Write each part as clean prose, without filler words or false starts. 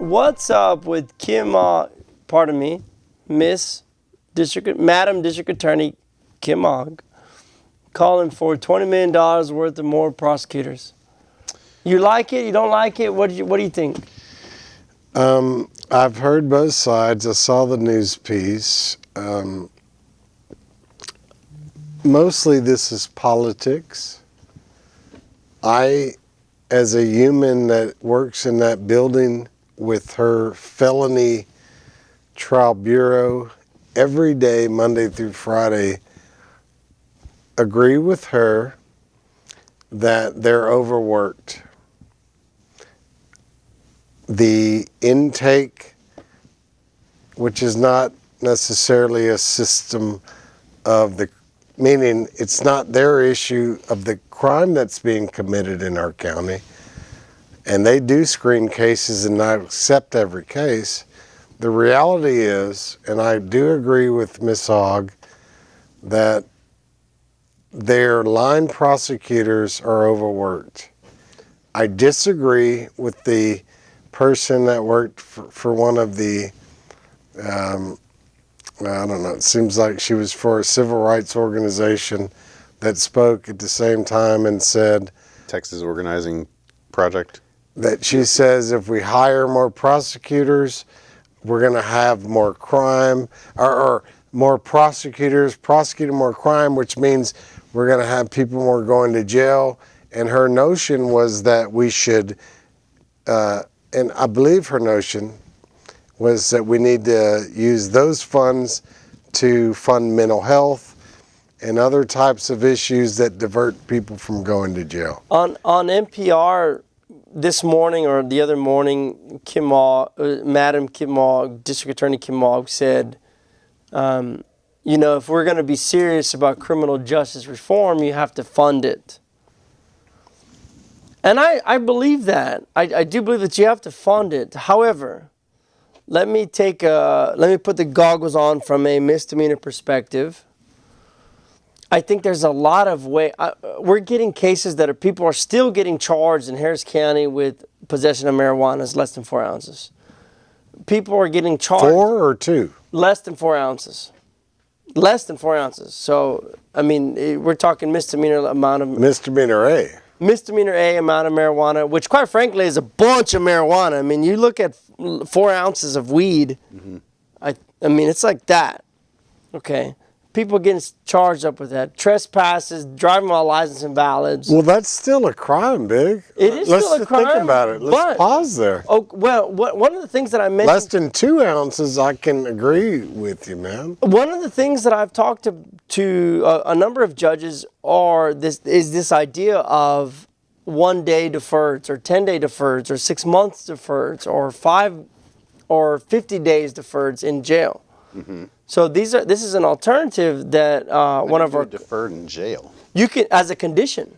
What's up with pardon me, Madam District Attorney Kim Ogg calling for $20 million worth of more prosecutors? You like it? You don't like it? What do you think? I've heard both sides. I saw the news piece. Mostly this is politics. I, as a human that works in that building with her felony trial bureau every day, Monday through Friday, agree with her that they're overworked. The intake, which is not necessarily a system of the, meaning it's not their issue of the crime that's being committed in our county, and they do screen cases and not accept every case. The reality is, and I do agree with Ms. Ogg, that their line prosecutors are overworked. I disagree with the person that worked for one of the, I don't know, it seems like she was for a civil rights organization that spoke at the same time and said, Texas Organizing Project, that she says if we hire more prosecutors, we're going to have more crime, or more prosecutors prosecuting more crime, which means we're going to have people more going to jail. And her notion was that we should, and I believe her notion was that we need to use those funds to fund mental health and other types of issues that divert people from going to jail. On NPR this morning or the other morning, Madam Kim Ogg, District Attorney Kim Ogg said, if we're going to be serious about criminal justice reform, you have to fund it. And I believe that. I do believe that you have to fund it. However, let me put the goggles on from a misdemeanor perspective. I think there's a lot of we're getting cases that people are still getting charged in Harris County with possession of marijuana is less than 4 ounces. People are getting charged. 4 or 2? Less than 4 ounces. Less than 4 ounces. So, we're talking misdemeanor amount of... Misdemeanor A. Misdemeanor A amount of marijuana, which quite frankly is a bunch of marijuana. You look at 4 ounces of weed, it's like that. Okay. People getting charged up with that. Trespasses, driving while license invalid. Well, that's still a crime, Big. It is still a crime. Let's think about it. Let's pause there. Oh, well, one of the things that I mentioned... Less than 2 ounces, I can agree with you, man. One of the things that I've talked to a number of judges is this idea of 1 day deferreds or 10-day deferreds or 6 months deferreds or 5 or 50 days deferreds in jail. Mm-hmm. So this is an alternative that one of our deferred in jail. You can as a condition.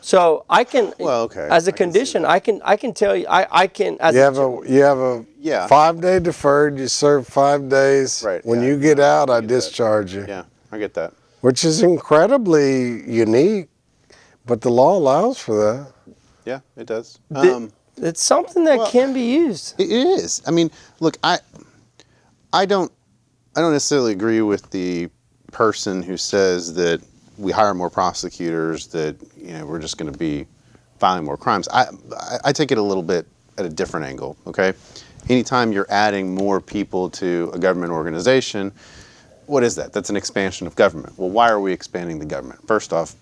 So I can as a condition I can tell you I can as you have a 5-day deferred. You serve 5 days. Right. When you get out, I discharge you. Yeah, I get that. Which is incredibly unique, but the law allows for that. Yeah, it does. It's something that can be used. It is. Look, I don't necessarily agree with the person who says that we hire more prosecutors, that we're just going to be filing more crimes. I take it a little bit at a different angle, okay? Anytime you're adding more people to a government organization, what is that? That's an expansion of government. Well, why are we expanding the government? First off,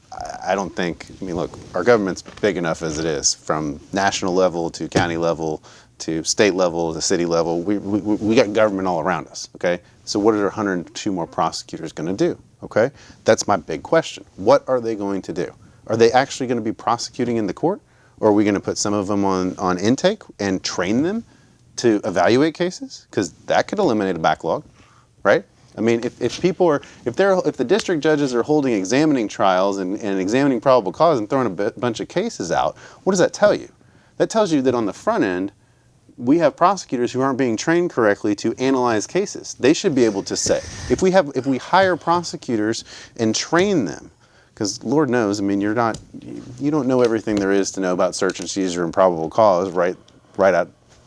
I don't think, look, our government's big enough as it is, from national level to county level to state level to city level. We got government all around us, okay? So what are 102 more prosecutors going to do, okay? That's my big question. What are they going to do? Are they actually going to be prosecuting in the court? Or are we going to put some of them on intake and train them to evaluate cases? Because that could eliminate a backlog, right? If the district judges are holding examining trials and examining probable cause and throwing a bunch of cases out, what does that tell you? That tells you that on the front end, we have prosecutors who aren't being trained correctly to analyze cases. They should be able to say, if we hire prosecutors and train them, because Lord knows, you don't know everything there is to know about search and seizure and probable cause right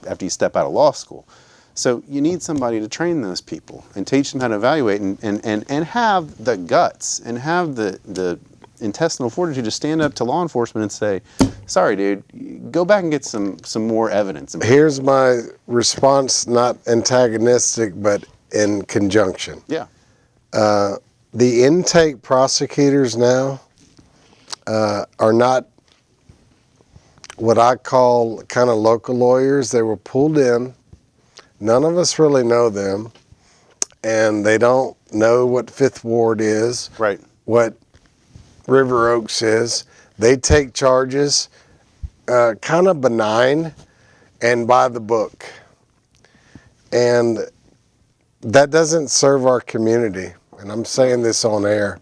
after you step out of law school. So you need somebody to train those people and teach them how to evaluate and have the guts and have the intestinal fortitude to stand up to law enforcement and say, sorry, dude, go back and get some more evidence. Here's my response, not antagonistic, but in conjunction. Yeah. The intake prosecutors now are not what I call kind of local lawyers. They were pulled in. None of us really know them, and they don't know what Fifth Ward is, Right. what River Oaks is. They take charges kind of benign and by the book. And that doesn't serve our community, and I'm saying this on air.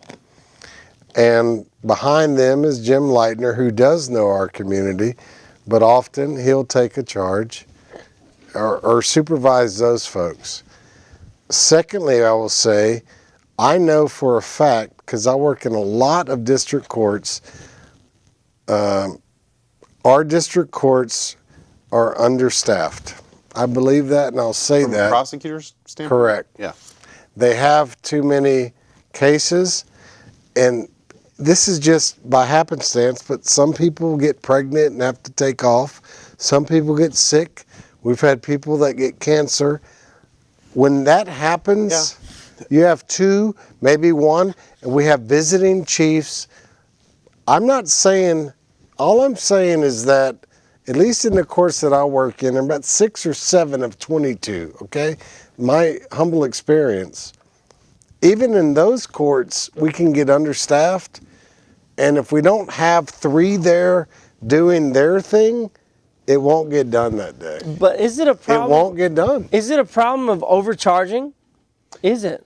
And behind them is Jim Leitner, who does know our community, but often he'll take a charge or supervise those folks. Secondly, I will say, I know for a fact, because I work in a lot of district courts, our district courts are understaffed. I believe that, and I'll say From that. a prosecutor's standpoint? Correct. Yeah. They have too many cases, and this is just by happenstance, but some people get pregnant and have to take off. Some people get sick. We've had people that get cancer. When that happens, you have two, maybe one, and we have visiting chiefs. I'm not saying, all I'm saying is that, at least in the courts that I work in, there are about 6 or 7 of 22, okay? My humble experience. Even in those courts, we can get understaffed, and if we don't have 3 there doing their thing, it won't get done that day. But is it a problem? It won't get done. Is it a problem of overcharging? Is it?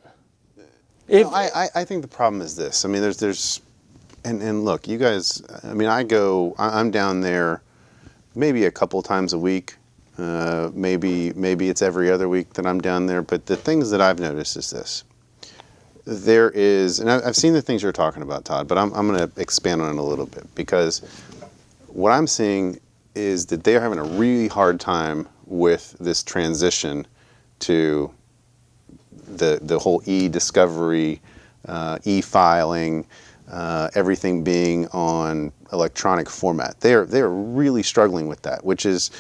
No, I think the problem is this. I mean, there's, and look, you guys. I mean, I'm down there, maybe a couple times a week. Maybe it's every other week that I'm down there. But the things that I've noticed is this. There is, and I've seen the things you're talking about, Todd. But I'm going to expand on it a little bit, because what I'm seeing is that they are having a really hard time with this transition to the whole e-discovery, e-filing, everything being on electronic format. They are really struggling with that, which is,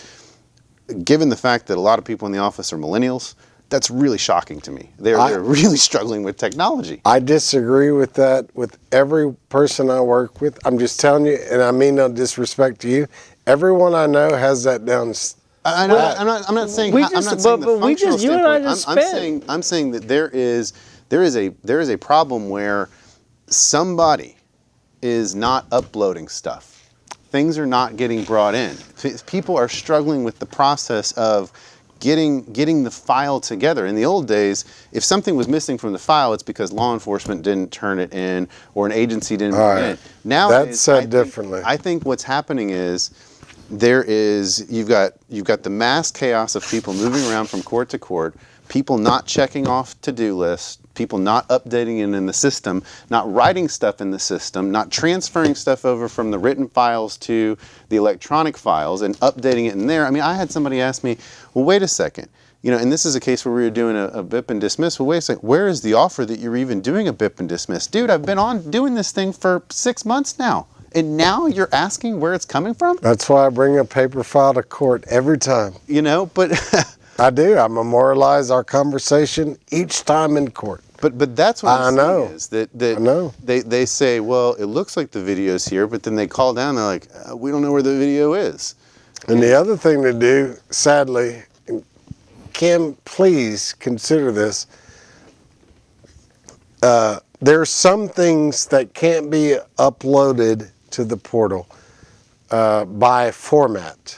given the fact that a lot of people in the office are millennials, that's really shocking to me. They're really struggling with technology. I disagree with that with every person I work with. I'm just telling you, and I mean no disrespect to you, everyone I know has that down. I'm not saying. We I'm not just- saying but the we functional just- you and I standpoint. just I'm spent. I'm saying that there is a problem where somebody is not uploading stuff. Things are not getting brought in. People are struggling with the process of getting the file together. In the old days, if something was missing from the file, it's because law enforcement didn't turn it in or an agency didn't bring it in. Now That's said differently. I think what's happening is you've got the mass chaos of people moving around from court to court, people not checking off to-do lists, people not updating it in the system, not writing stuff in the system, not transferring stuff over from the written files to the electronic files and updating it in there. I mean, I had somebody ask me, well, wait a second. You know, and this is a case where we were doing a BIP and dismiss. Well, wait a second, where is the offer that you're even doing a BIP and dismiss? Dude, I've been on doing this thing for 6 months now. And now you're asking where it's coming from? That's why I bring a paper file to court every time. You know, but I do. I memorialize our conversation each time in court. But that's what I'm saying is that I know. they say, well, it looks like the video's here, but then they call down and they're like, we don't know where the video is. And the other thing to do, sadly, Kim, please consider this. There are some things that can't be uploaded to the portal by format.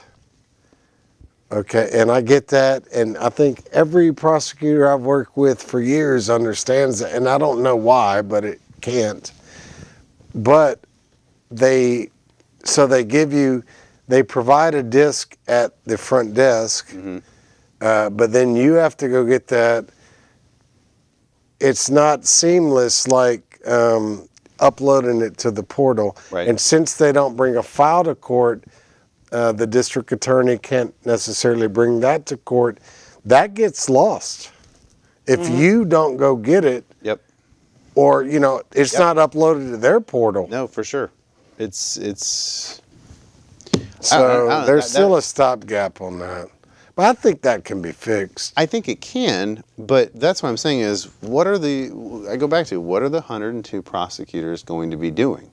Okay, and I get that, and I think every prosecutor I've worked with for years understands that, and I don't know why, but it can't. But they provide a disc at the front desk, but then you have to go get that. It's not seamless like uploading it to the portal. Right. And since they don't bring a file to court, the district attorney can't necessarily bring that to court. That gets lost. If you don't go get it, Yep. or, it's not uploaded to their portal. No, for sure. It's So I don't- there's that- still a stopgap on that. But I think that can be fixed. I think it can, but that's what I'm saying is, I go back to, what are the 102 prosecutors going to be doing?